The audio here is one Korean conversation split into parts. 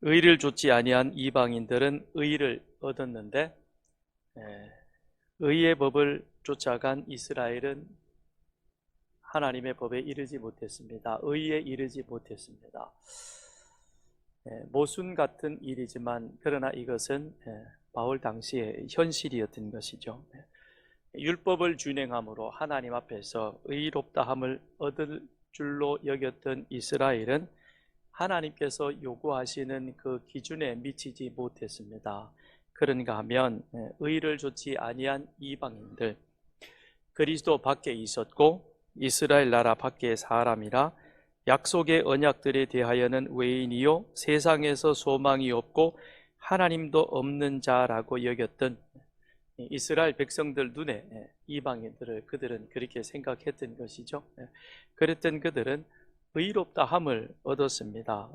의를 좇지 아니한 이방인들은 의를 얻었는데 의의 법을 쫓아간 이스라엘은 하나님의 법에 이르지 못했습니다. 의에 이르지 못했습니다. 모순 같은 일이지만 그러나 이것은 바울 당시의 현실이었던 것이죠. 율법을 준행함으로 하나님 앞에서 의롭다함을 얻을 줄로 여겼던 이스라엘은 하나님께서 요구하시는 그 기준에 미치지 못했습니다. 그런가 하면 의를 좇지 아니한 이방인들, 그리스도 밖에 있었고 이스라엘 나라 밖의 사람이라 약속의 언약들에 대하여는 외인이요 세상에서 소망이 없고 하나님도 없는 자라고 여겼던 이스라엘 백성들 눈에 이방인들을 그들은 그렇게 생각했던 것이죠. 그랬던 그들은 의롭다함을 얻었습니다.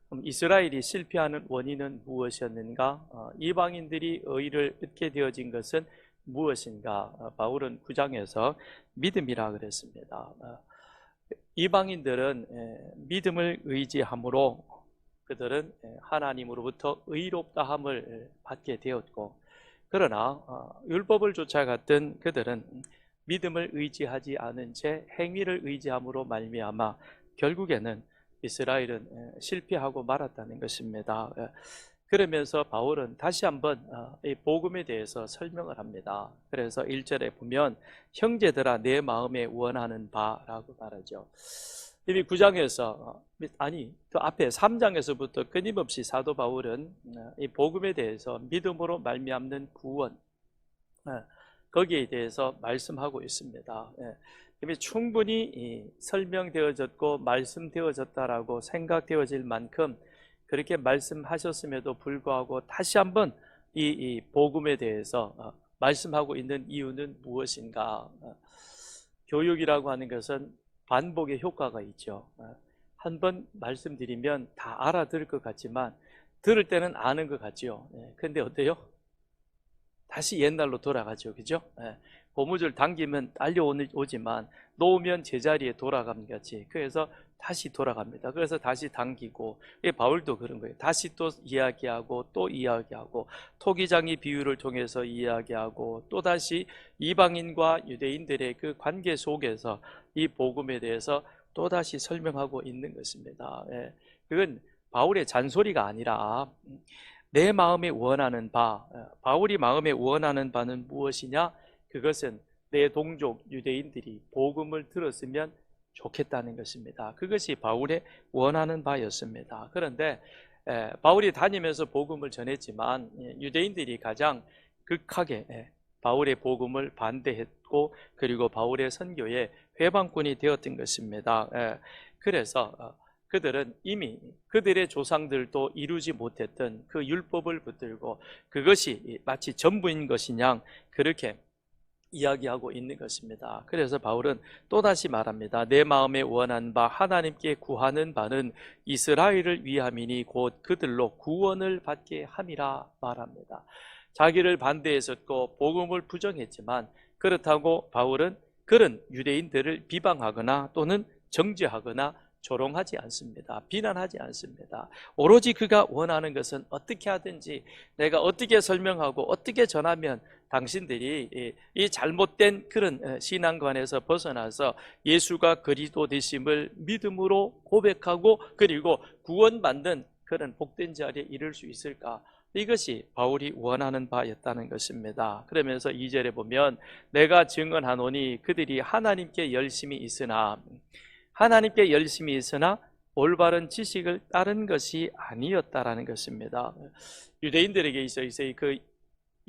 그럼 이스라엘이 실패하는 원인은 무엇이었는가? 이방인들이 의를 얻게 되어진 것은 무엇인가? 바울은 9장에서 믿음이라 그랬습니다. 이방인들은 믿음을 의지함으로 그들은 하나님으로부터 의롭다함을 받게 되었고, 그러나 율법을 쫓아갔던 그들은 믿음을 의지하지 않은 채 행위를 의지함으로 말미암아 결국에는 이스라엘은 실패하고 말았다는 것입니다. 그러면서 바울은 다시 한번 이 복음에 대해서 설명을 합니다. 그래서 1절에 보면 형제들아 내 마음에 원하는 바라고 말하죠. 이미 9장에서 그 앞에 3장에서부터 끊임없이 사도 바울은 이 복음에 대해서 믿음으로 말미암는 구원, 거기에 대해서 말씀하고 있습니다. 이미 충분히 설명되어졌고 말씀되어졌다라고 생각되어질 만큼 그렇게 말씀하셨음에도 불구하고 다시 한번 이 복음에 대해서 말씀하고 있는 이유는 무엇인가? 교육이라고 하는 것은 반복의 효과가 있죠. 한번 말씀드리면 다 알아들을 것 같지만 들을 때는 아는 것 같죠. 근데 어때요? 다시 옛날로 돌아가죠. 그죠? 고무줄 당기면 딸려오지만 놓으면 제자리에 돌아가는 같이, 그래서 다시 돌아갑니다. 그래서 다시 당기고, 바울도 그런 거예요. 다시 또 이야기하고 또 이야기하고, 토기장이 비유를 통해서 이야기하고, 또 다시 이방인과 유대인들의 그 관계 속에서 이 복음에 대해서 또 다시 설명하고 있는 것입니다. 그건 바울의 잔소리가 아니라 내 마음에 원하는 바, 바울이 마음에 원하는 바는 무엇이냐? 그것은 내 동족 유대인들이 복음을 들었으면 좋겠다는 것입니다. 그것이 바울의 원하는 바였습니다. 그런데 바울이 다니면서 복음을 전했지만 유대인들이 가장 극하게 바울의 복음을 반대했고, 그리고 바울의 선교에 회방꾼이 되었던 것입니다. 그래서 그들은 이미 그들의 조상들도 이루지 못했던 그 율법을 붙들고 그것이 마치 전부인 것이냐 그렇게 이야기하고 있는 것입니다. 그래서 바울은 또다시 말합니다. 내 마음에 원한 바 하나님께 구하는 바는 이스라엘을 위함이니 곧 그들로 구원을 받게 함이라 말합니다. 자기를 반대했었고 복음을 부정했지만 그렇다고 바울은 그런 유대인들을 비방하거나 또는 정죄하거나 조롱하지 않습니다. 비난하지 않습니다. 오로지 그가 원하는 것은 어떻게 하든지 내가 어떻게 설명하고 어떻게 전하면 당신들이 이 잘못된 그런 신앙관에서 벗어나서 예수가 그리스도 되심을 믿음으로 고백하고 그리고 구원받는 그런 복된 자리에 이를 수 있을까? 이것이 바울이 원하는 바였다는 것입니다. 그러면서 2절에 보면 내가 증언하노니 그들이 하나님께 열심히 있으나 올바른 지식을 따른 것이 아니었다라는 것입니다. 유대인들에게 있어서의 그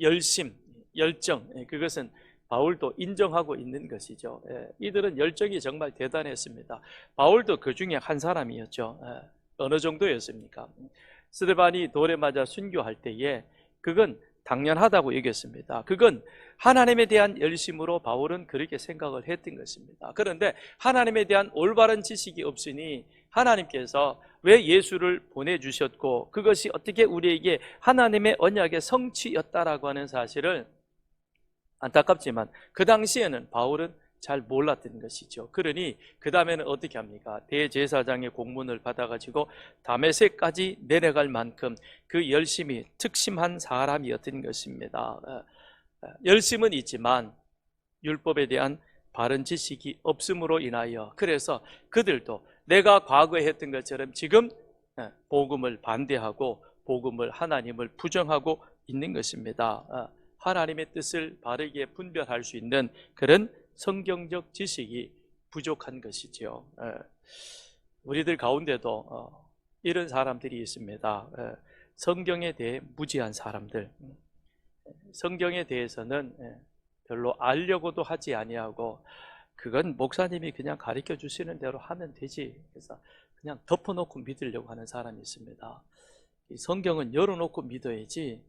열정, 그것은 바울도 인정하고 있는 것이죠. 이들은 열정이 정말 대단했습니다. 바울도 그 중에 한 사람이었죠. 어느 정도였습니까? 스데반이 돌에 맞아 순교할 때에 그건 당연하다고 여겼습니다. 그건 하나님에 대한 열심으로 바울은 그렇게 생각을 했던 것입니다. 그런데 하나님에 대한 올바른 지식이 없으니 하나님께서 왜 예수를 보내주셨고 그것이 어떻게 우리에게 하나님의 언약의 성취였다라고 하는 사실을 안타깝지만 그 당시에는 바울은 잘 몰랐던 것이죠. 그러니 그 다음에는 어떻게 합니까? 대제사장의 공문을 받아가지고 다메섹까지 내려갈 만큼 그 열심이 특심한 사람이었던 것입니다. 열심은 있지만 율법에 대한 바른 지식이 없음으로 인하여, 그래서 그들도 내가 과거에 했던 것처럼 지금 복음을 반대하고 복음을, 하나님을 부정하고 있는 것입니다. 하나님의 뜻을 바르게 분별할 수 있는 그런 성경적 지식이 부족한 것이죠. 우리들 가운데도 이런 사람들이 있습니다. 성경에 대해 무지한 사람들, 성경에 대해서는 별로 알려고도 하지 아니하고 그건 목사님이 그냥 가르쳐 주시는 대로 하면 되지, 그래서 그냥 덮어놓고 믿으려고 하는 사람이 있습니다. 이 성경은 열어놓고 믿어야지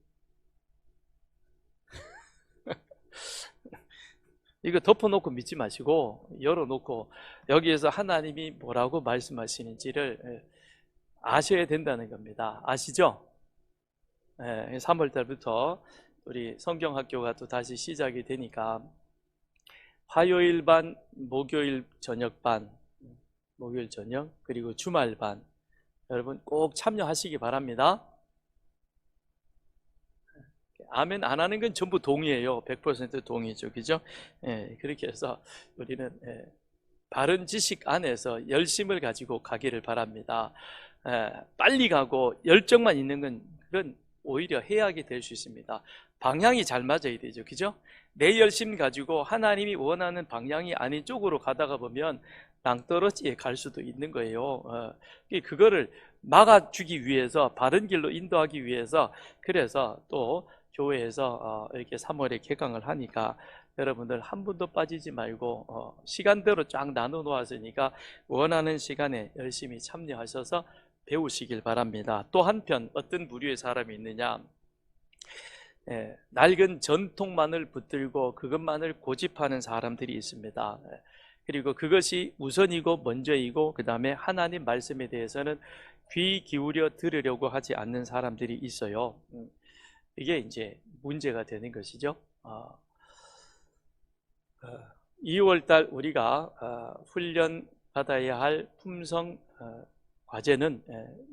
이거 덮어놓고 믿지 마시고 열어놓고 여기에서 하나님이 뭐라고 말씀하시는지를 아셔야 된다는 겁니다. 아시죠? 3월 달부터 우리 성경학교가 또 다시 시작이 되니까 화요일 반, 목요일 저녁 반, 목요일 저녁, 그리고 주말 반, 여러분 꼭 참여하시기 바랍니다. 아멘 안 하는 건 전부 동의예요. 100% 동의죠. 그죠? 그렇게 해서 우리는 바른 지식 안에서 열심을 가지고 가기를 바랍니다. 빨리 가고 열정만 있는 건 그건 오히려 해악이 될 수 있습니다. 방향이 잘 맞아야 되죠. 그죠? 내 열심 가지고 하나님이 원하는 방향이 아닌 쪽으로 가다가 보면 낭떠러지에 갈 수도 있는 거예요. 그거를 막아주기 위해서, 바른 길로 인도하기 위해서, 그래서 또 교회에서 이렇게 3월에 개강을 하니까 여러분들 한 분도 빠지지 말고 시간대로 쫙 나눠 놓았으니까 원하는 시간에 열심히 참여하셔서 배우시길 바랍니다. 또 한편 어떤 부류의 사람이 있느냐, 낡은 전통만을 붙들고 그것만을 고집하는 사람들이 있습니다. 그리고 그것이 우선이고 먼저이고 그 다음에 하나님 말씀에 대해서는 귀 기울여 들으려고 하지 않는 사람들이 있어요. 이게 이제 문제가 되는 것이죠. 2월달 우리가 훈련 받아야 할 품성 과제는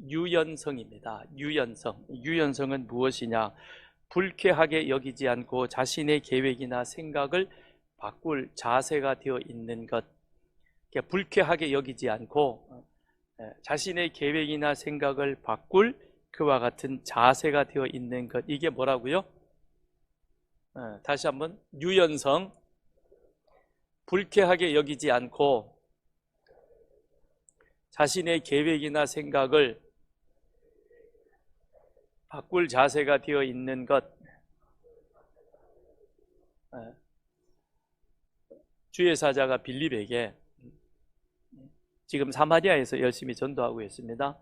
유연성입니다. 유연성은 무엇이냐? 불쾌하게 여기지 않고 자신의 계획이나 생각을 바꿀 자세가 되어 있는 것. 불쾌하게 여기지 않고 자신의 계획이나 생각을 바꿀 그와 같은 자세가 되어 있는 것. 이게 뭐라고요? 다시 한번, 유연성, 불쾌하게 여기지 않고 자신의 계획이나 생각을 바꿀 자세가 되어 있는 것. 주의 사자가 빌립에게 지금 사마리아에서 열심히 전도하고 있습니다.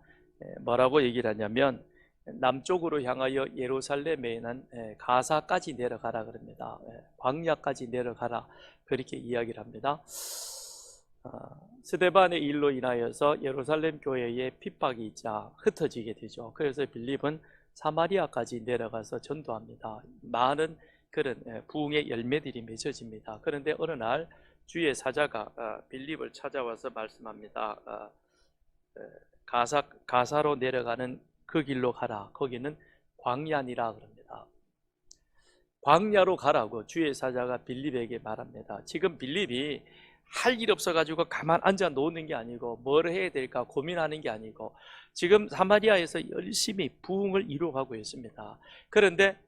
뭐라고 얘기를 하냐면 남쪽으로 향하여 예루살렘에 있는 가사까지 내려가라 그럽니다. 광야까지 내려가라, 그렇게 이야기를 합니다. 스데반의 일로 인하여서 예루살렘 교회에 핍박이 있자 흩어지게 되죠. 그래서 빌립은 사마리아까지 내려가서 전도합니다. 많은 그런 부흥의 열매들이 맺어집니다. 그런데 어느 날 주의 사자가 빌립을 찾아와서 말씀합니다. 가사로 내려가는 그 길로 가라. 거기는 광야니라 그럽니다. 광야로 가라고 주의 사자가 빌립에게 말합니다. 지금 빌립이 할 일 없어가지고 가만 앉아 노는 게 아니고 뭘 해야 될까 고민하는 게 아니고 지금 사마리아에서 열심히 부흥을 이루어가고 있습니다. 그런데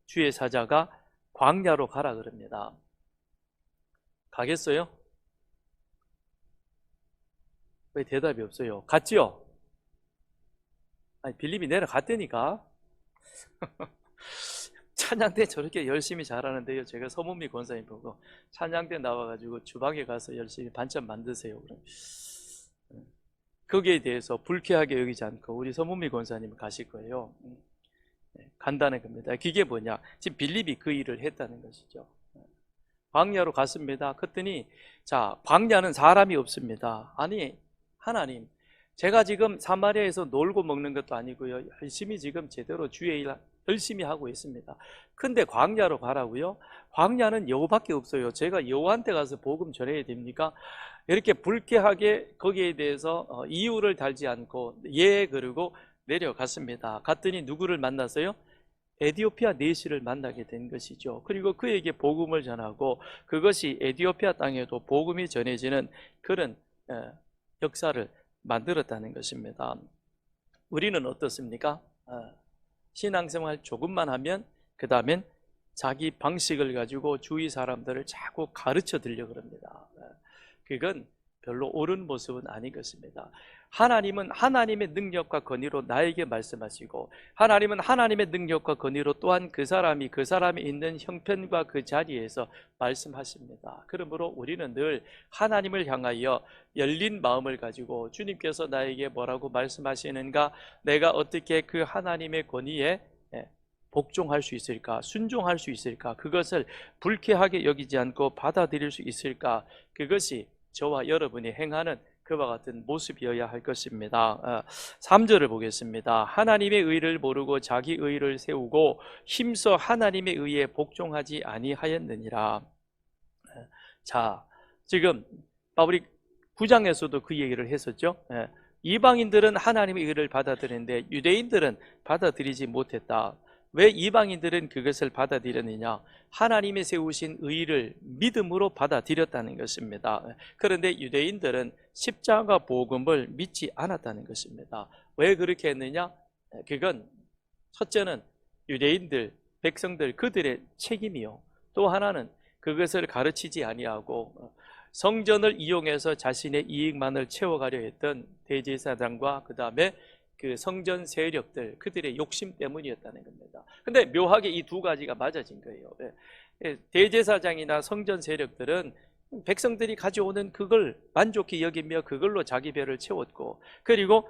주의 사자가 광야로 가라 그럽니다. 가겠어요? 왜 대답이 없어요? 갔지요? 아니, 빌립이 내려갔다니까. 찬양대 저렇게 열심히 잘하는데요, 제가 서문미 권사님 보고 찬양대 나와가지고 주방에 가서 열심히 반찬 만드세요. 그럼 거기에 대해서 불쾌하게 여기지 않고 우리 서문미 권사님은 가실 거예요. 간다는 겁니다. 그게 뭐냐? 지금 빌립이 그 일을 했다는 것이죠. 광야로 갔습니다. 그랬더니 자, 광야는 사람이 없습니다. 아니, 하나님, 제가 지금 사마리아에서 놀고 먹는 것도 아니고요, 열심히 지금 제대로 주의 일 열심히 하고 있습니다. 근데 광야로 가라고요? 광야는 여호밖에 없어요. 제가 여호한테 가서 복음 전해야 됩니까? 이렇게 불쾌하게 거기에 대해서 이유를 달지 않고 예 그러고 내려갔습니다. 갔더니 누구를 만났어요? 에디오피아 내시를 만나게 된 것이죠. 그리고 그에게 복음을 전하고 그것이 에디오피아 땅에도 복음이 전해지는 그런 역사를 만들었다는 것입니다. 우리는 어떻습니까? 신앙생활 조금만 하면 그 다음엔 자기 방식을 가지고 주위 사람들을 자꾸 가르쳐 드리려고 합니다. 그건 별로 옳은 모습은 아닌 것입니다. 하나님은 하나님의 능력과 권위로 나에게 말씀하시고 하나님은 하나님의 능력과 권위로 또한 그 사람이 있는 형편과 그 자리에서 말씀하십니다. 그러므로 우리는 늘 하나님을 향하여 열린 마음을 가지고 주님께서 나에게 뭐라고 말씀하시는가, 내가 어떻게 그 하나님의 권위에 복종할 수 있을까, 순종할 수 있을까, 그것을 불쾌하게 여기지 않고 받아들일 수 있을까, 그것이 저와 여러분이 행하는 그와 같은 모습이어야 할 것입니다. 3절을 보겠습니다. 하나님의 의를 모르고 자기 의를 세우고 힘써 하나님의 의에 복종하지 아니하였느니라. 자, 지금 바울이 9장에서도 그 얘기를 했었죠. 이방인들은 하나님의 의를 받아들이는데 유대인들은 받아들이지 못했다. 왜 이방인들은 그것을 받아들였느냐? 하나님의 세우신 의를 믿음으로 받아들였다는 것입니다. 그런데 유대인들은 십자가 복음을 믿지 않았다는 것입니다. 왜 그렇게 했느냐? 그건 첫째는 유대인들, 백성들 그들의 책임이요, 또 하나는 그것을 가르치지 아니하고 성전을 이용해서 자신의 이익만을 채워가려 했던 대제사장과 그 다음에 그 성전 세력들, 그들의 욕심 때문이었다는 겁니다. 근데 묘하게 이 두 가지가 맞아진 거예요. 대제사장이나 성전 세력들은 백성들이 가져오는 그걸 만족히 여기며 그걸로 자기 배를 채웠고, 그리고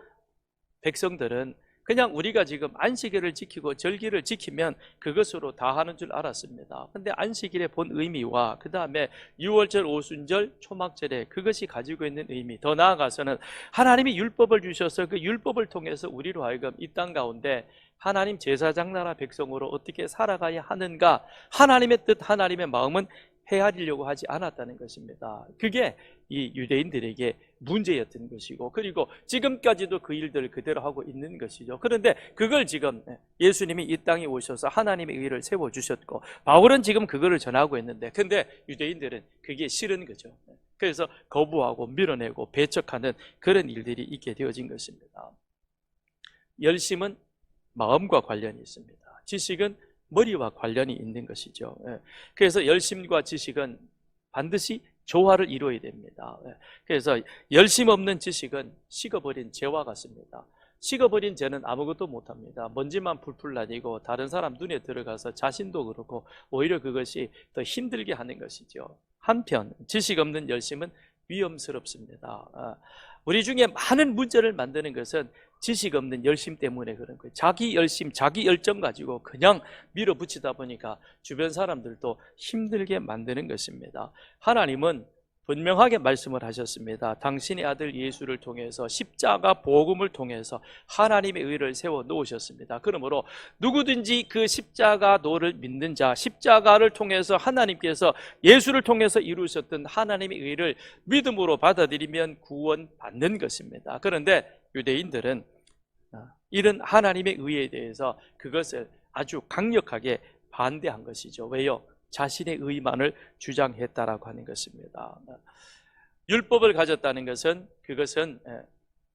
백성들은 그냥 우리가 지금 안식일을 지키고 절기를 지키면 그것으로 다 하는 줄 알았습니다. 근데 안식일의 본 의미와 그 다음에 유월절, 오순절, 초막절에 그것이 가지고 있는 의미, 더 나아가서는 하나님이 율법을 주셔서 그 율법을 통해서 우리로 하여금 이 땅 가운데 하나님 제사장 나라 백성으로 어떻게 살아가야 하는가, 하나님의 뜻, 하나님의 마음은 헤아리려고 하지 않았다는 것입니다. 그게 이 유대인들에게 문제였던 것이고, 그리고 지금까지도 그 일들을 그대로 하고 있는 것이죠. 그런데 그걸 지금 예수님이 이 땅에 오셔서 하나님의 의를 세워주셨고 바울은 지금 그거를 전하고 있는데, 근데 유대인들은 그게 싫은 거죠. 그래서 거부하고 밀어내고 배척하는 그런 일들이 있게 되어진 것입니다. 열심은 마음과 관련이 있습니다. 지식은 머리와 관련이 있는 것이죠. 그래서 열심과 지식은 반드시 조화를 이루어야 됩니다. 그래서 열심 없는 지식은 식어버린 재와 같습니다. 식어버린 재는 아무것도 못합니다. 먼지만 풀풀 나뉘고 다른 사람 눈에 들어가서 자신도 그렇고 오히려 그것이 더 힘들게 하는 것이죠. 한편 지식 없는 열심은 위험스럽습니다. 우리 중에 많은 문제를 만드는 것은 지식 없는 열심 때문에 그런 거예요. 자기 열심, 자기 열정 가지고 그냥 밀어붙이다 보니까 주변 사람들도 힘들게 만드는 것입니다. 하나님은 분명하게 말씀을 하셨습니다. 당신의 아들 예수를 통해서 십자가 복음을 통해서 하나님의 의를 세워 놓으셨습니다. 그러므로 누구든지 그 십자가 도를 믿는 자, 십자가를 통해서 하나님께서 예수를 통해서 이루셨던 하나님의 의를 믿음으로 받아들이면 구원받는 것입니다. 그런데 유대인들은 이런 하나님의 의에 대해서 그것을 아주 강력하게 반대한 것이죠. 왜요? 자신의 의만을 주장했다라고 하는 것입니다. 율법을 가졌다는 것은 그것은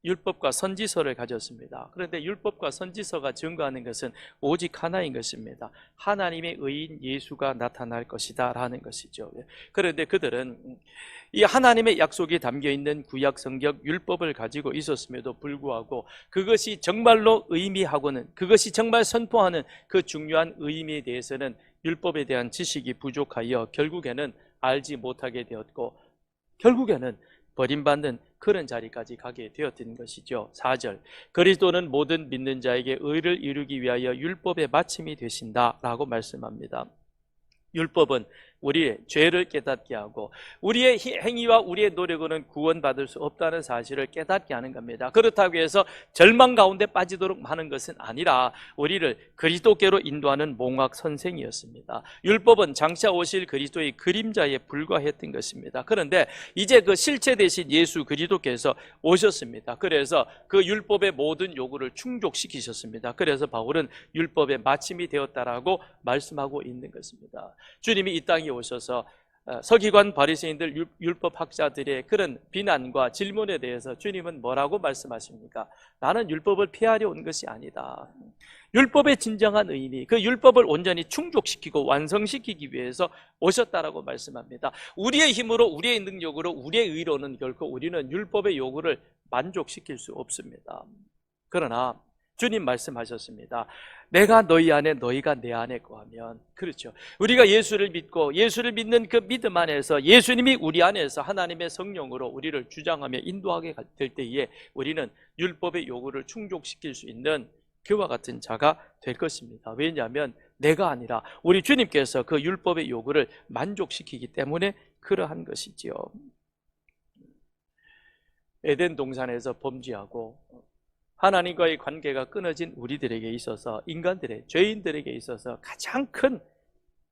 율법과 선지서를 가졌습니다. 그런데 율법과 선지서가 증거하는 것은 오직 하나인 것입니다. 하나님의 의인 예수가 나타날 것이다 라는 것이죠. 그런데 그들은 이 하나님의 약속이 담겨있는 구약 성경 율법을 가지고 있었음에도 불구하고 그것이 정말로 의미하고는, 그것이 정말 선포하는 그 중요한 의미에 대해서는 율법에 대한 지식이 부족하여 결국에는 알지 못하게 되었고, 결국에는 버림받는 그런 자리까지 가게 되었던 것이죠. 4절, 그리스도는 모든 믿는 자에게 의를 이루기 위하여 율법의 마침이 되신다 라고 말씀합니다. 율법은 우리의 죄를 깨닫게 하고 우리의 행위와 우리의 노력으로는 구원받을 수 없다는 사실을 깨닫게 하는 겁니다. 그렇다고 해서 절망 가운데 빠지도록 하는 것은 아니라 우리를 그리스도께로 인도하는 몽학 선생이었습니다. 율법은 장차 오실 그리스도의 그림자에 불과했던 것입니다. 그런데 이제 그 실체 대신 예수 그리스도께서 오셨습니다. 그래서 그 율법의 모든 요구를 충족시키셨습니다. 그래서 바울은 율법의 마침이 되었다라고 말씀하고 있는 것입니다. 주님이 이 땅에 오셔서 서기관 바리새인들 율법 학자들의 그런 비난과 질문에 대해서 주님은 뭐라고 말씀하십니까? 나는 율법을 피하려 온 것이 아니다. 율법의 진정한 의미, 그 율법을 온전히 충족시키고 완성시키기 위해서 오셨다라고 말씀합니다. 우리의 힘으로, 우리의 능력으로, 우리의 의로는 결코 우리는 율법의 요구를 만족시킬 수 없습니다. 그러나 주님 말씀하셨습니다. 내가 너희 안에, 너희가 내 안에 거하면, 그렇죠, 우리가 예수를 믿고 예수를 믿는 그 믿음 안에서 예수님이 우리 안에서 하나님의 성령으로 우리를 주장하며 인도하게 될 때에 우리는 율법의 요구를 충족시킬 수 있는 그와 같은 자가 될 것입니다. 왜냐하면 내가 아니라 우리 주님께서 그 율법의 요구를 만족시키기 때문에 그러한 것이지요. 에덴 동산에서 범죄하고 하나님과의 관계가 끊어진 우리들에게 있어서, 인간들의, 죄인들에게 있어서 가장 큰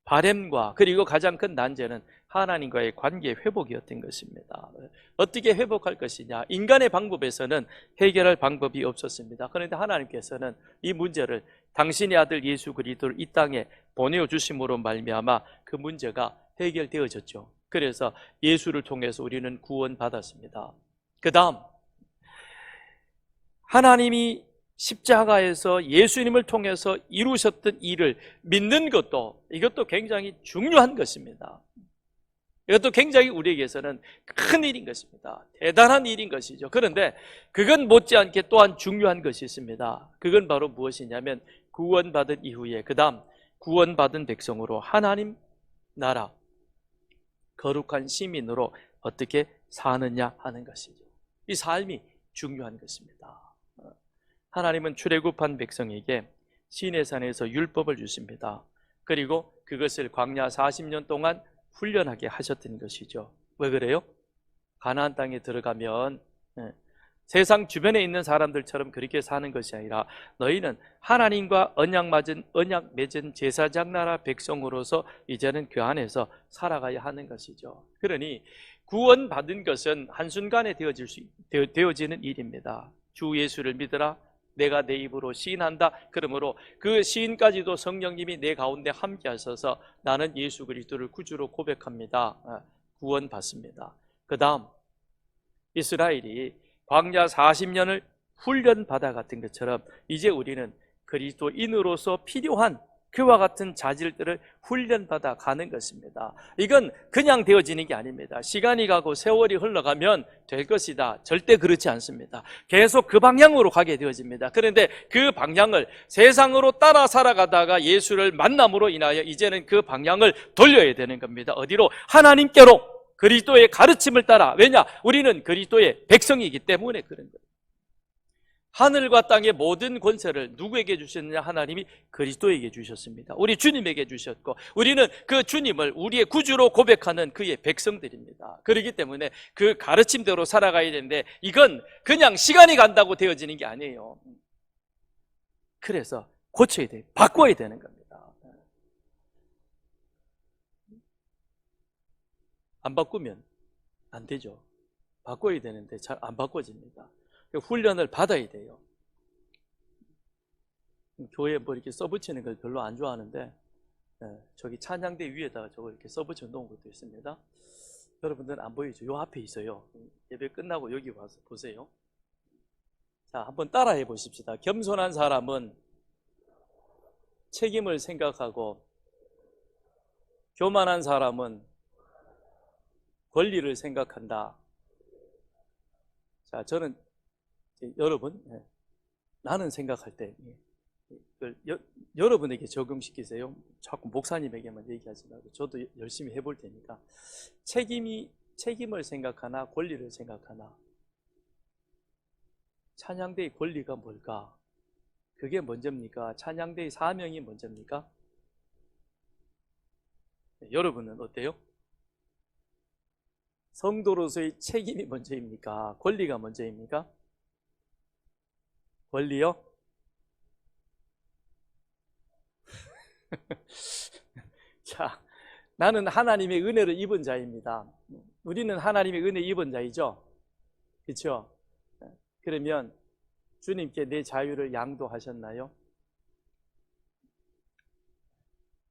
바램과 그리고 가장 큰 난제는 하나님과의 관계 회복이었던 것입니다. 어떻게 회복할 것이냐? 인간의 방법에서는 해결할 방법이 없었습니다. 그런데 하나님께서는 이 문제를 당신의 아들 예수 그리스도를 이 땅에 보내주심으로 말미암아 그 문제가 해결되어졌죠. 그래서 예수를 통해서 우리는 구원받았습니다. 그 다음, 하나님이 십자가에서 예수님을 통해서 이루셨던 일을 믿는 것도, 이것도 굉장히 중요한 것입니다. 이것도 굉장히 우리에게서는 큰 일인 것입니다. 대단한 일인 것이죠. 그런데 그건 못지않게 또한 중요한 것이 있습니다. 그건 바로 무엇이냐면 구원받은 이후에 그 다음 구원받은 백성으로 하나님 나라 거룩한 시민으로 어떻게 사느냐 하는 것이죠. 이 삶이 중요한 것입니다. 하나님은 출애굽한 백성에게 시내산에서 율법을 주십니다. 그리고 그것을 광야 40년 동안 훈련하게 하셨던 것이죠. 왜 그래요? 가나안 땅에 들어가면 세상 주변에 있는 사람들처럼 그렇게 사는 것이 아니라 너희는 하나님과 언약 맺은 제사장 나라 백성으로서 이제는 그 안에서 살아가야 하는 것이죠. 그러니 구원받은 것은 한순간에 되어지는 일입니다. 주 예수를 믿으라, 내가 내 입으로 시인한다. 그러므로 그 시인까지도 성령님이 내 가운데 함께 하셔서 나는 예수 그리스도를 구주로 고백합니다. 구원받습니다. 그 다음 이스라엘이 광야 40년을 훈련받아 같은 것처럼 이제 우리는 그리스도인으로서 필요한 그와 같은 자질들을 훈련받아 가는 것입니다. 이건 그냥 되어지는 게 아닙니다. 시간이 가고 세월이 흘러가면 될 것이다. 절대 그렇지 않습니다. 계속 그 방향으로 가게 되어집니다. 그런데 그 방향을 세상으로 따라 살아가다가 예수를 만남으로 인하여 이제는 그 방향을 돌려야 되는 겁니다. 어디로? 하나님께로, 그리스도의 가르침을 따라. 왜냐? 우리는 그리스도의 백성이기 때문에 그런 거예요. 하늘과 땅의 모든 권세를 누구에게 주셨느냐? 하나님이 그리스도에게 주셨습니다. 우리 주님에게 주셨고 우리는 그 주님을 우리의 구주로 고백하는 그의 백성들입니다. 그렇기 때문에 그 가르침대로 살아가야 되는데 이건 그냥 시간이 간다고 되어지는 게 아니에요. 그래서 고쳐야 돼요. 바꿔야 되는 겁니다. 안 바꾸면 안 되죠. 바꿔야 되는데 잘 안 바꿔집니다. 훈련을 받아야 돼요. 교회에 뭐 이렇게 써붙이는 걸 별로 안 좋아하는데 저기 찬양대 위에다가 저거 이렇게 써붙여 놓은 것도 있습니다. 여러분들은 안 보이죠? 요 앞에 있어요. 예배 끝나고 여기 와서 보세요. 자, 한번 따라해 보십시다. 겸손한 사람은 책임을 생각하고 교만한 사람은 권리를 생각한다. 자, 저는 여러분, 나는 생각할 때 여러분에게 적용시키세요. 자꾸 목사님에게만 얘기하지 말고 저도 열심히 해볼 테니까. 책임을 생각하나 권리를 생각하나? 찬양대의 권리가 뭘까? 그게 먼저입니까? 찬양대의 사명이 먼저입니까? 여러분은 어때요? 성도로서의 책임이 먼저입니까? 권리가 먼저입니까? 권리요? 자, 나는 하나님의 은혜를 입은 자입니다. 우리는 하나님의 은혜 입은 자이죠? 그렇죠? 그러면 주님께 내 자유를 양도하셨나요?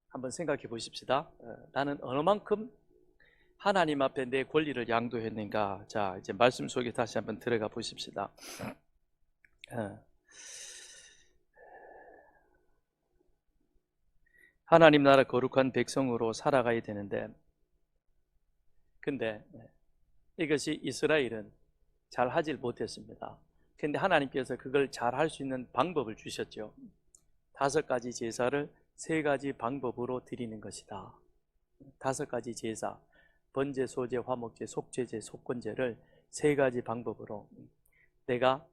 한번 생각해 보십시다. 나는 어느 만큼 하나님 앞에 내 권리를 양도했는가? 자, 이제 말씀 속에 다시 한번 들어가 보십시다. 하나님 나라 거룩한 백성으로 살아가야 되는데, 근데 이것이 이스라엘은 잘 하질 못했습니다. 근데 하나님께서 그걸 잘 할 수 있는 방법을 주셨죠. 5가지 제사를 3가지 방법으로 드리는 것이다. 5가지 제사, 번제, 소제, 화목제, 속죄제, 속건제를 3가지 방법으로 내가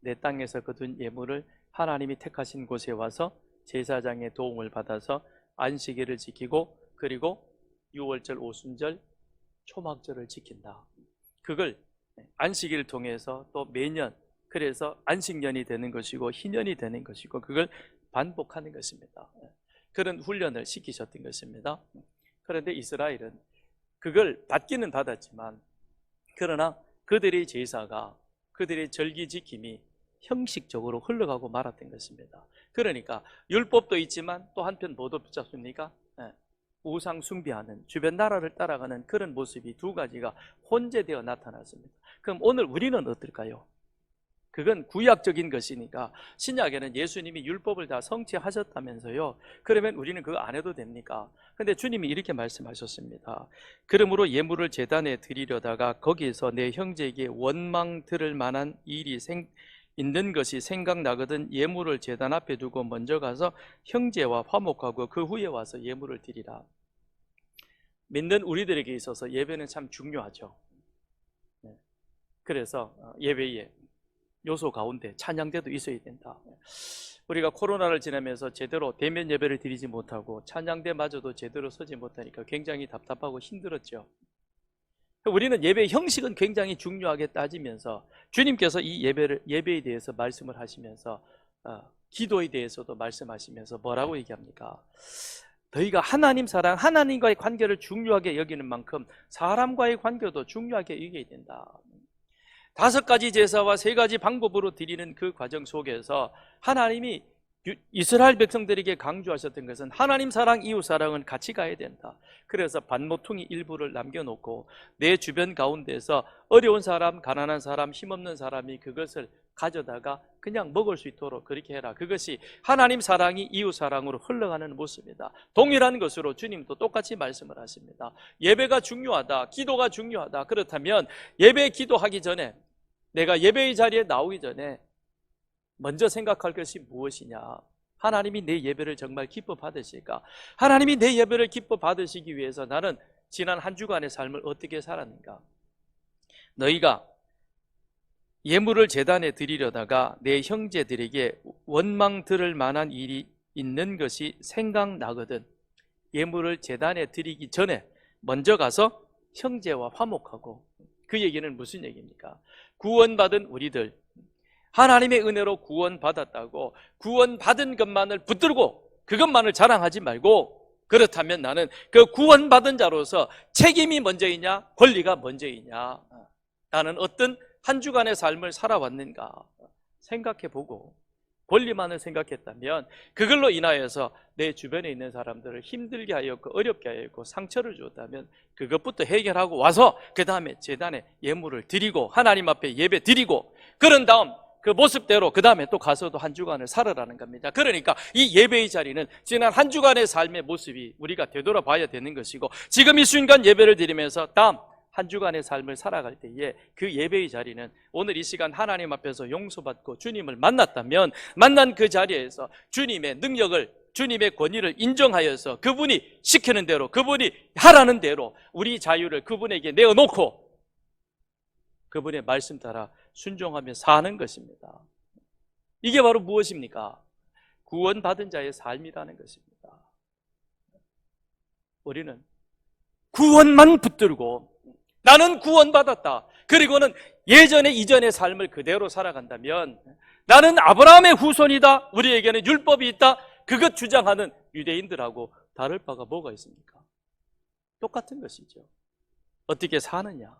내 땅에서 거둔 예물을 하나님이 택하신 곳에 와서 제사장의 도움을 받아서 안식일을 지키고, 그리고 유월절, 오순절, 초막절을 지킨다. 그걸 안식일을 통해서 또 매년, 그래서 안식년이 되는 것이고 희년이 되는 것이고, 그걸 반복하는 것입니다. 그런 훈련을 시키셨던 것입니다. 그런데 이스라엘은 그걸 받기는 받았지만, 그러나 그들의 제사가, 그들의 절기 지킴이 형식적으로 흘러가고 말았던 것입니다. 그러니까 율법도 있지만 또 한편 뭐도 붙잡습니까? 우상 숭배하는, 주변 나라를 따라가는 그런 모습이 2가지가 혼재되어 나타났습니다. 그럼 오늘 우리는 어떨까요? 그건 구약적인 것이니까, 신약에는 예수님이 율법을 다 성취하셨다면서요. 그러면 우리는 그거 안 해도 됩니까? 근데 주님이 이렇게 말씀하셨습니다. 그러므로 예물을 제단에 드리려다가 거기에서 내 형제에게 원망 들을 만한 일이 있는 것이 생각나거든 예물을 제단 앞에 두고 먼저 가서 형제와 화목하고 그 후에 와서 예물을 드리라. 믿는 우리들에게 있어서 예배는 참 중요하죠. 그래서 예배에 요소 가운데 찬양대도 있어야 된다. 우리가 코로나를 지나면서 제대로 대면 예배를 드리지 못하고 찬양대마저도 제대로 서지 못하니까 굉장히 답답하고 힘들었죠. 우리는 예배의 형식은 굉장히 중요하게 따지면서 주님께서 이 예배에 대해서 말씀을 하시면서 기도에 대해서도 말씀하시면서 뭐라고 얘기합니까? 너희가 하나님 사랑, 하나님과의 관계를 중요하게 여기는 만큼 사람과의 관계도 중요하게 여겨야 된다. 5가지 제사와 3가지 방법으로 드리는 그 과정 속에서 하나님이 이스라엘 백성들에게 강조하셨던 것은 하나님 사랑, 이웃 사랑은 같이 가야 된다. 그래서 반모퉁이 일부를 남겨놓고 내 주변 가운데서 어려운 사람, 가난한 사람, 힘없는 사람이 그것을 가져다가 그냥 먹을 수 있도록 그렇게 해라. 그것이 하나님 사랑이 이웃 사랑으로 흘러가는 모습이다. 동일한 것으로 주님도 똑같이 말씀을 하십니다. 예배가 중요하다, 기도가 중요하다. 그렇다면 예배 기도하기 전에, 내가 예배의 자리에 나오기 전에 먼저 생각할 것이 무엇이냐? 하나님이 내 예배를 정말 기뻐 받으실까? 하나님이 내 예배를 기뻐 받으시기 위해서 나는 지난 한 주간의 삶을 어떻게 살았는가? 너희가 예물을 제단에 드리려다가 내 형제들에게 원망 들을 만한 일이 있는 것이 생각나거든 예물을 제단에 드리기 전에 먼저 가서 형제와 화목하고. 그 얘기는 무슨 얘기입니까? 구원받은 우리들, 하나님의 은혜로 구원받았다고 구원받은 것만을 붙들고 그것만을 자랑하지 말고, 그렇다면 나는 그 구원받은 자로서 책임이 먼저이냐 권리가 먼저이냐, 나는 어떤 한 주간의 삶을 살아왔는가 생각해보고, 권리만을 생각했다면 그걸로 인하여서 내 주변에 있는 사람들을 힘들게 하였고 어렵게 하였고 상처를 주었다면 그것부터 해결하고 와서 그 다음에 제단에 예물을 드리고 하나님 앞에 예배 드리고, 그런 다음 그 모습대로 그 다음에 또 가서도 한 주간을 살아라는 겁니다. 그러니까 이 예배의 자리는 지난 한 주간의 삶의 모습이 우리가 되돌아봐야 되는 것이고, 지금 이 순간 예배를 드리면서 다음 한 주간의 삶을 살아갈 때에 그 예배의 자리는 오늘 이 시간 하나님 앞에서 용서받고 주님을 만났다면 만난 그 자리에서 주님의 능력을, 주님의 권위를 인정하여서 그분이 시키는 대로, 그분이 하라는 대로 우리 자유를 그분에게 내어놓고 그분의 말씀 따라 순종하며 사는 것입니다. 이게 바로 무엇입니까? 구원받은 자의 삶이라는 것입니다. 우리는 구원만 붙들고 나는 구원받았다, 그리고는 예전에 이전의 삶을 그대로 살아간다면 나는 아브라함의 후손이다, 우리에게는 율법이 있다, 그것 주장하는 유대인들하고 다를 바가 뭐가 있습니까? 똑같은 것이죠. 어떻게 사느냐,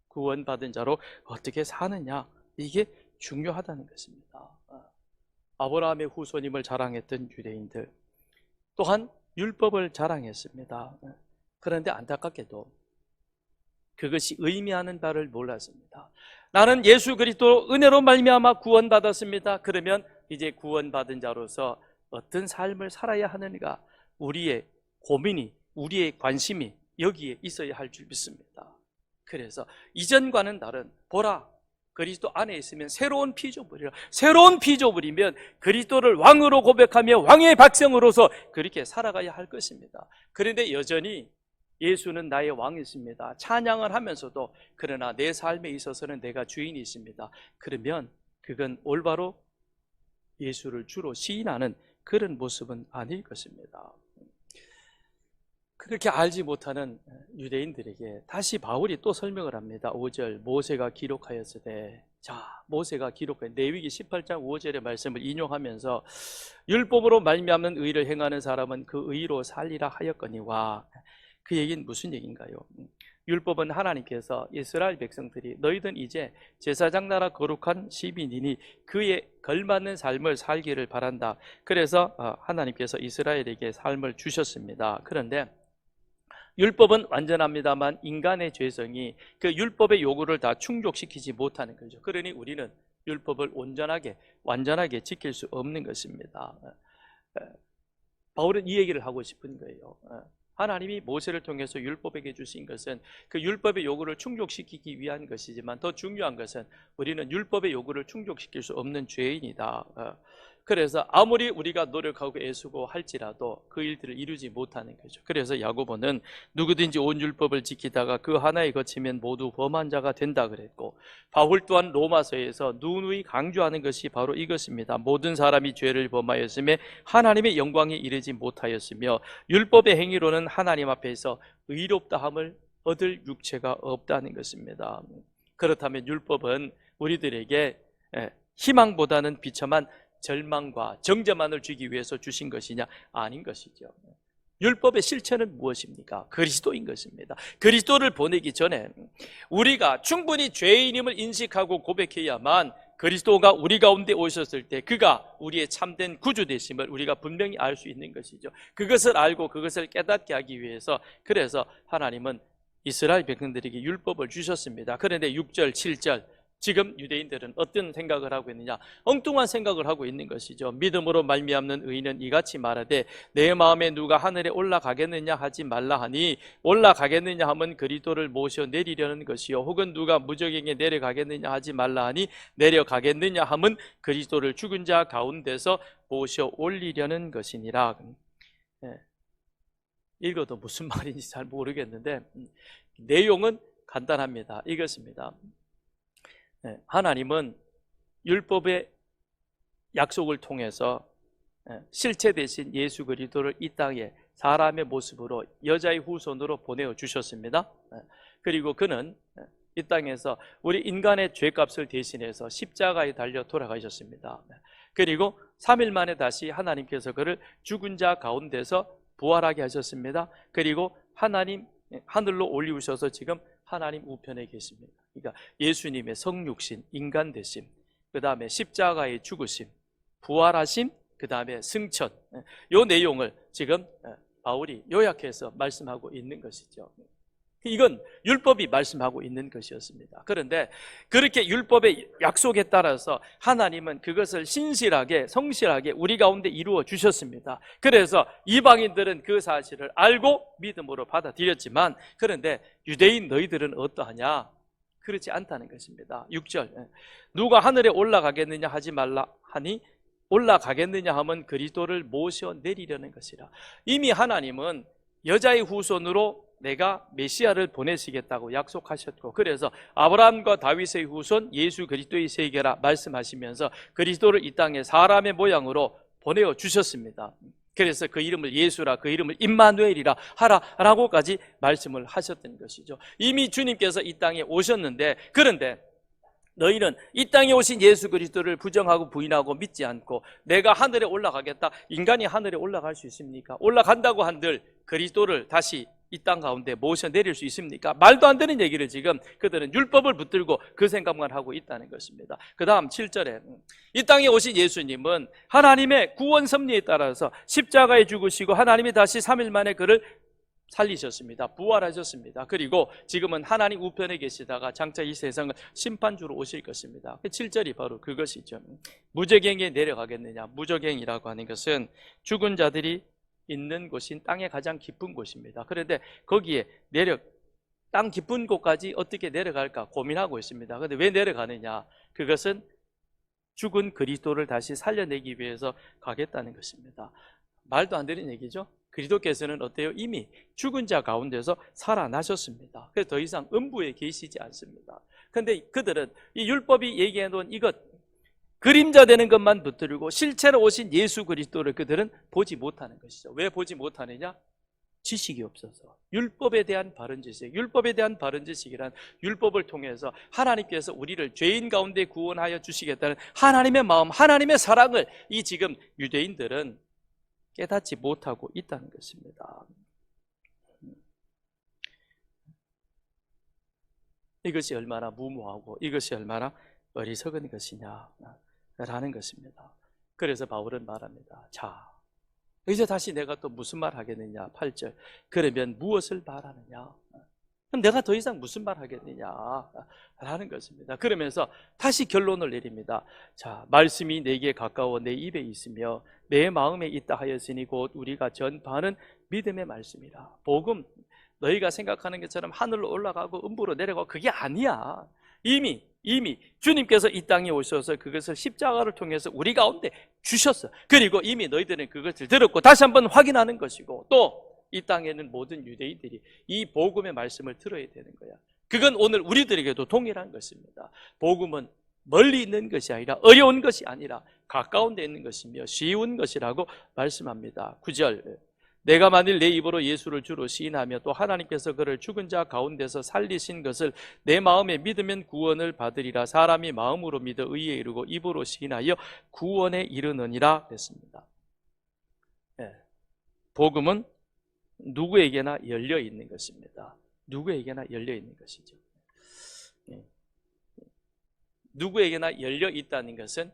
구원받은 자로 어떻게 사느냐, 이게 중요하다는 것입니다. 아브라함의 후손임을 자랑했던 유대인들 또한 율법을 자랑했습니다. 그런데 안타깝게도 그것이 의미하는 바를 몰랐습니다. 나는 예수 그리스도 은혜로 말미암아 구원받았습니다. 그러면 이제 구원받은 자로서 어떤 삶을 살아야 하는가, 우리의 고민이, 우리의 관심이 여기에 있어야 할 줄 믿습니다. 그래서 이전과는 다른, 보라, 그리스도 안에 있으면 새로운 피조물이라. 새로운 피조물이면 그리스도를 왕으로 고백하며 왕의 백성으로서 그렇게 살아가야 할 것입니다. 그런데 여전히 예수는 나의 왕이십니다, 찬양을 하면서도 그러나 내 삶에 있어서는 내가 주인이 있습니다, 그러면 그건 올바로 예수를 주로 시인하는 그런 모습은 아닐 것입니다. 그렇게 알지 못하는 유대인들에게 다시 바울이 또 설명을 합니다. 5절, 모세가 기록하였으되, 자, 모세가 기록한 레위기 18장 5절의 말씀을 인용하면서 율법으로 말미암는 의를 행하는 사람은 그 의로 살리라 하였거니와, 그 얘기는 무슨 얘기인가요? 율법은 하나님께서 이스라엘 백성들이 너희는 이제 제사장 나라 거룩한 시민이니 그에 걸맞는 삶을 살기를 바란다, 그래서 하나님께서 이스라엘에게 삶을 주셨습니다. 그런데 율법은 완전합니다만 인간의 죄성이 그 율법의 요구를 다 충족시키지 못하는 거죠. 그러니 우리는 율법을 온전하게 완전하게 지킬 수 없는 것입니다. 바울은 이 얘기를 하고 싶은 거예요. 하나님이 모세를 통해서 율법에게 주신 것은 그 율법의 요구를 충족시키기 위한 것이지만 더 중요한 것은 우리는 율법의 요구를 충족시킬 수 없는 죄인이다. 그래서 아무리 우리가 노력하고 애쓰고 할지라도 그 일들을 이루지 못하는 거죠. 그래서 야고보는 누구든지 온 율법을 지키다가 그 하나에 거치면 모두 범한 자가 된다 그랬고, 바울 또한 로마서에서 누누이 강조하는 것이 바로 이것입니다. 모든 사람이 죄를 범하였음에 하나님의 영광에 이르지 못하였으며 율법의 행위로는 하나님 앞에서 의롭다함을 얻을 육체가 없다는 것입니다. 그렇다면 율법은 우리들에게 희망보다는 비참한 절망과 정죄만을 주기 위해서 주신 것이냐? 아닌 것이죠. 율법의 실체는 무엇입니까? 그리스도인 것입니다. 그리스도를 보내기 전에 우리가 충분히 죄인임을 인식하고 고백해야만 그리스도가 우리 가운데 오셨을 때 그가 우리의 참된 구주 되심을 우리가 분명히 알 수 있는 것이죠. 그것을 알고 그것을 깨닫게 하기 위해서, 그래서 하나님은 이스라엘 백성들에게 율법을 주셨습니다. 그런데 6절, 7절 지금 유대인들은 어떤 생각을 하고 있느냐? 엉뚱한 생각을 하고 있는 것이죠. 믿음으로 말미암는 의인은 이같이 말하되 내 마음에 누가 하늘에 올라가겠느냐 하지 말라 하니, 올라가겠느냐 하면 그리스도를 모셔 내리려는 것이요, 혹은 누가 무적에게 내려가겠느냐 하지 말라 하니 내려가겠느냐 하면 그리스도를 죽은 자 가운데서 모셔 올리려는 것이니라. 읽어도 무슨 말인지 잘 모르겠는데 내용은 간단합니다. 이것입니다. 하나님은 율법의 약속을 통해서 실체 대신 예수 그리스도를 이 땅에 사람의 모습으로 여자의 후손으로 보내어 주셨습니다. 그리고 그는 이 땅에서 우리 인간의 죄값을 대신해서 십자가에 달려 돌아가셨습니다. 그리고 3일 만에 다시 하나님께서 그를 죽은 자 가운데서 부활하게 하셨습니다. 그리고 하나님 하늘로 올리우셔서 지금 하나님 우편에 계십니다. 그러니까 예수님의 성육신, 인간 되심, 그 다음에 십자가의 죽으심, 부활하심, 그 다음에 승천, 이 내용을 지금 바울이 요약해서 말씀하고 있는 것이죠. 이건 율법이 말씀하고 있는 것이었습니다. 그런데 그렇게 율법의 약속에 따라서 하나님은 그것을 신실하게, 성실하게 우리 가운데 이루어 주셨습니다. 그래서 이방인들은 그 사실을 알고 믿음으로 받아들였지만, 그런데 유대인 너희들은 어떠하냐? 그렇지 않다는 것입니다. 6절, 누가 하늘에 올라가겠느냐 하지 말라 하니 올라가겠느냐 하면 그리스도를 모셔 내리려는 것이라. 이미 하나님은 여자의 후손으로 내가 메시아를 보내시겠다고 약속하셨고, 그래서 아브라함과 다윗의 후손 예수 그리스도의 세계라 말씀하시면서 그리스도를 이 땅에 사람의 모양으로 보내어 주셨습니다. 그래서 그 이름을 예수라, 그 이름을 임마누엘이라 하라라고까지 말씀을 하셨던 것이죠. 이미 주님께서 이 땅에 오셨는데, 그런데 너희는 이 땅에 오신 예수 그리스도를 부정하고 부인하고 믿지 않고 내가 하늘에 올라가겠다. 인간이 하늘에 올라갈 수 있습니까? 올라간다고 한들 그리스도를 다시 이 땅 가운데 모셔 내릴 수 있습니까? 말도 안 되는 얘기를 지금 그들은 율법을 붙들고 그 생각만 하고 있다는 것입니다. 그 다음 7절에 이 땅에 오신 예수님은 하나님의 구원 섭리에 따라서 십자가에 죽으시고 하나님이 다시 3일 만에 그를 살리셨습니다. 부활하셨습니다. 그리고 지금은 하나님 우편에 계시다가 장차 이 세상을 심판주로 오실 것입니다. 7절이 바로 그것이죠. 무저갱에 내려가겠느냐. 무저갱이라고 하는 것은 죽은 자들이 있는 곳인 땅의 가장 깊은 곳입니다. 그런데 거기에 땅 깊은 곳까지 어떻게 내려갈까 고민하고 있습니다. 그런데 왜 내려가느냐. 그것은 죽은 그리스도를 다시 살려내기 위해서 가겠다는 것입니다. 말도 안 되는 얘기죠. 그리스도께서는 어때요? 이미 죽은 자 가운데서 살아나셨습니다. 그래서 더 이상 음부에 계시지 않습니다. 그런데 그들은 이 율법이 얘기해 놓은 이것, 그림자 되는 것만 붙들고 실체로 오신 예수 그리스도를 그들은 보지 못하는 것이죠. 왜 보지 못하느냐? 지식이 없어서. 율법에 대한 바른 지식, 율법에 대한 바른 지식이란 율법을 통해서 하나님께서 우리를 죄인 가운데 구원하여 주시겠다는 하나님의 마음, 하나님의 사랑을 이 지금 유대인들은 깨닫지 못하고 있다는 것입니다. 이것이 얼마나 무모하고 이것이 얼마나 어리석은 것이냐라는 것입니다. 그래서 바울은 말합니다. 자, 이제 다시 내가 또 무슨 말 하겠느냐. 8절. 그러면 무엇을 말하느냐. 그럼 내가 더 이상 무슨 말 하겠느냐라는 것입니다. 그러면서 다시 결론을 내립니다. 자, 말씀이 내게 가까워 내 입에 있으며 내 마음에 있다 하였으니 곧 우리가 전파하는 믿음의 말씀이라. 복음, 너희가 생각하는 것처럼 하늘로 올라가고 음부로 내려가고 그게 아니야. 이미 주님께서 이 땅에 오셔서 그것을 십자가를 통해서 우리 가운데 주셨어. 그리고 이미 너희들은 그것을 들었고 다시 한번 확인하는 것이고, 또 이 땅에는 모든 유대인들이 이 복음의 말씀을 들어야 되는 거야. 그건 오늘 우리들에게도 동일한 것입니다. 복음은 멀리 있는 것이 아니라, 어려운 것이 아니라 가까운 데 있는 것이며 쉬운 것이라고 말씀합니다. 9절. 내가 만일 내 입으로 예수를 주로 시인하며 또 하나님께서 그를 죽은 자 가운데서 살리신 것을 내 마음에 믿으면 구원을 받으리라. 사람이 마음으로 믿어 의에 이르고 입으로 시인하여 구원에 이르느니라 했습니다. 네. 복음은 누구에게나 열려 있는 것입니다. 누구에게나 열려 있는 것이죠. 네. 누구에게나 열려 있다는 것은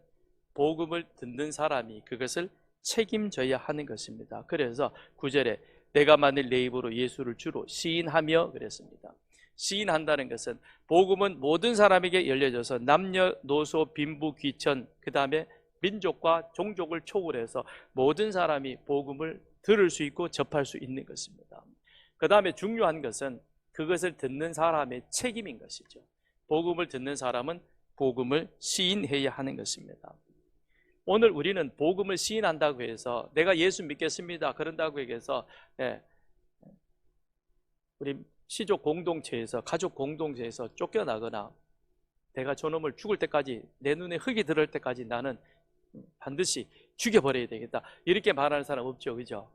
복음을 듣는 사람이 그것을 책임져야 하는 것입니다. 그래서 9절에 내가 만일 내 입으로 예수를 주로 시인하며 그랬습니다. 시인한다는 것은 복음은 모든 사람에게 열려져서 남녀노소 빈부 귀천 그 다음에 민족과 종족을 초월해서 모든 사람이 복음을 들을 수 있고 접할 수 있는 것입니다. 그 다음에 중요한 것은 그것을 듣는 사람의 책임인 것이죠. 복음을 듣는 사람은 복음을 시인해야 하는 것입니다. 오늘 우리는 복음을 시인한다고 해서 내가 예수 믿겠습니다 그런다고 해서 우리 시족 공동체에서, 가족 공동체에서 쫓겨나거나 내가 저놈을 죽을 때까지, 내 눈에 흙이 들을 때까지 나는 반드시 죽여버려야 되겠다 이렇게 말하는 사람 없죠, 그죠?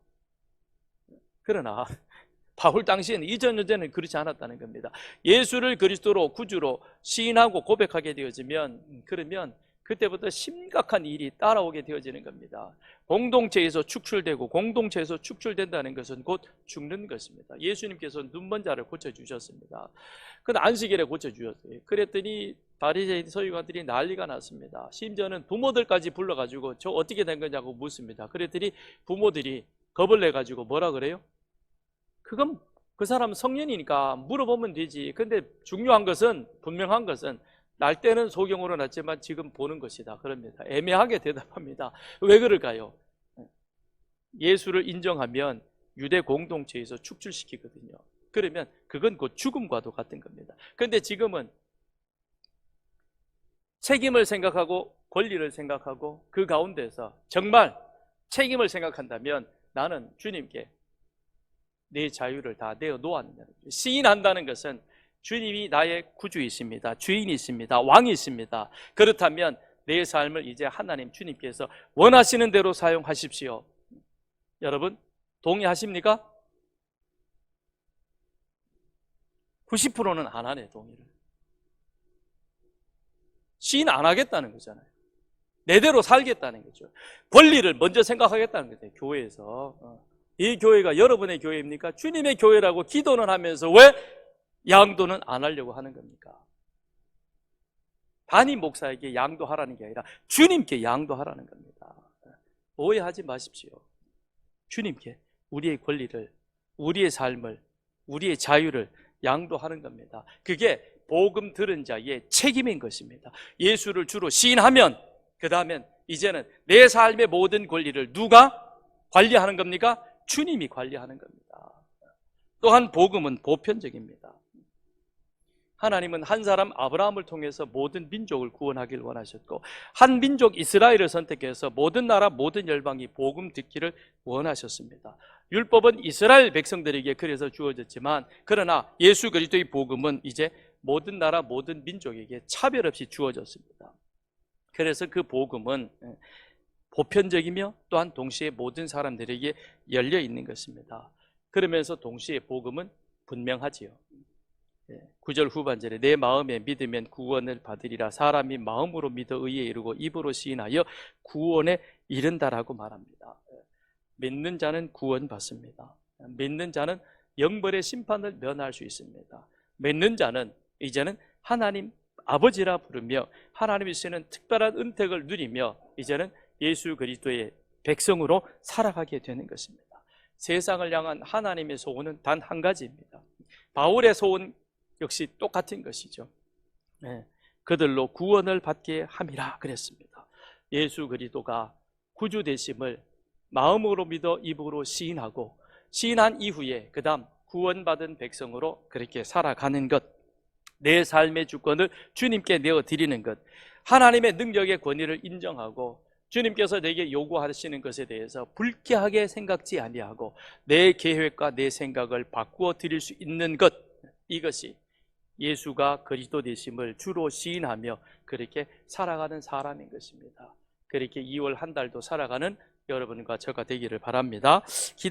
그러나 바울 당시에는 이전에는 그렇지 않았다는 겁니다. 예수를 그리스도로 구주로 시인하고 고백하게 되어지면, 그러면 그때부터 심각한 일이 따라오게 되어지는 겁니다. 공동체에서 축출되고, 공동체에서 축출된다는 것은 곧 죽는 것입니다. 예수님께서 눈먼 자를 고쳐주셨습니다. 그건 안식일에 고쳐주셨어요. 그랬더니 바리새인 서기관들이 난리가 났습니다. 심지어는 부모들까지 불러가지고 저 어떻게 된 거냐고 묻습니다. 그랬더니 부모들이 겁을 내가지고 뭐라 그래요? 그건 그 사람 성년이니까 물어보면 되지. 근데 중요한 것은, 분명한 것은 날 때는 소경으로 났지만 지금 보는 것이다 그럽니다. 애매하게 대답합니다. 왜 그럴까요? 예수를 인정하면 유대 공동체에서 축출시키거든요. 그러면 그건 곧 죽음과도 같은 겁니다. 그런데 지금은 책임을 생각하고 권리를 생각하고 그 가운데서 정말 책임을 생각한다면 나는 주님께 내 자유를 다 내어놓았느냐. 시인한다는 것은 주님이 나의 구주이십니다. 주인이십니다. 왕이십니다. 그렇다면 내 삶을 이제 하나님 주님께서 원하시는 대로 사용하십시오. 여러분 동의하십니까? 90%는 안 하네, 동의를. 시인 안 하겠다는 거잖아요. 내대로 살겠다는 거죠. 권리를 먼저 생각하겠다는 거죠. 교회에서. 이 교회가 여러분의 교회입니까? 주님의 교회라고 기도는 하면서 왜 양도는 안 하려고 하는 겁니까? 담임 목사에게 양도하라는 게 아니라 주님께 양도하라는 겁니다. 오해하지 마십시오. 주님께 우리의 권리를, 우리의 삶을, 우리의 자유를 양도하는 겁니다. 그게 복음 들은 자의 책임인 것입니다. 예수를 주로 시인하면 그 다음엔 이제는 내 삶의 모든 권리를 누가 관리하는 겁니까? 주님이 관리하는 겁니다. 또한 복음은 보편적입니다. 하나님은 한 사람 아브라함을 통해서 모든 민족을 구원하길 원하셨고 한 민족 이스라엘을 선택해서 모든 나라 모든 열방이 복음 듣기를 원하셨습니다. 율법은 이스라엘 백성들에게 그래서 주어졌지만 그러나 예수 그리스도의 복음은 이제 모든 나라 모든 민족에게 차별 없이 주어졌습니다. 그래서 그 복음은 보편적이며 또한 동시에 모든 사람들에게 열려 있는 것입니다. 그러면서 동시에 복음은 분명하지요. 9절 후반절에 내 마음에 믿으면 구원을 받으리라. 사람이 마음으로 믿어 의에 이르고 입으로 시인하여 구원에 이른다라고 말합니다. 믿는 자는 구원받습니다. 믿는 자는 영벌의 심판을 면할 수 있습니다. 믿는 자는 이제는 하나님 아버지라 부르며 하나님이 주시는 특별한 은택을 누리며 이제는 예수 그리스도의 백성으로 살아가게 되는 것입니다. 세상을 향한 하나님의 소원은 단 한 가지입니다. 바울의 소원 역시 똑같은 것이죠. 그들로 구원을 받게 함이라 그랬습니다. 예수 그리스도가 구주 되심을 마음으로 믿어 입으로 시인하고 시인한 이후에 그 다음 구원받은 백성으로 그렇게 살아가는 것, 내 삶의 주권을 주님께 내어드리는 것, 하나님의 능력의 권위를 인정하고 주님께서 내게 요구하시는 것에 대해서 불쾌하게 생각지 아니하고 내 계획과 내 생각을 바꾸어 드릴 수 있는 것, 이것이 예수가 그리스도 되심을 주로 시인하며 그렇게 살아가는 사람인 것입니다. 그렇게 2월 한 달도 살아가는 여러분과 저가 되기를 바랍니다.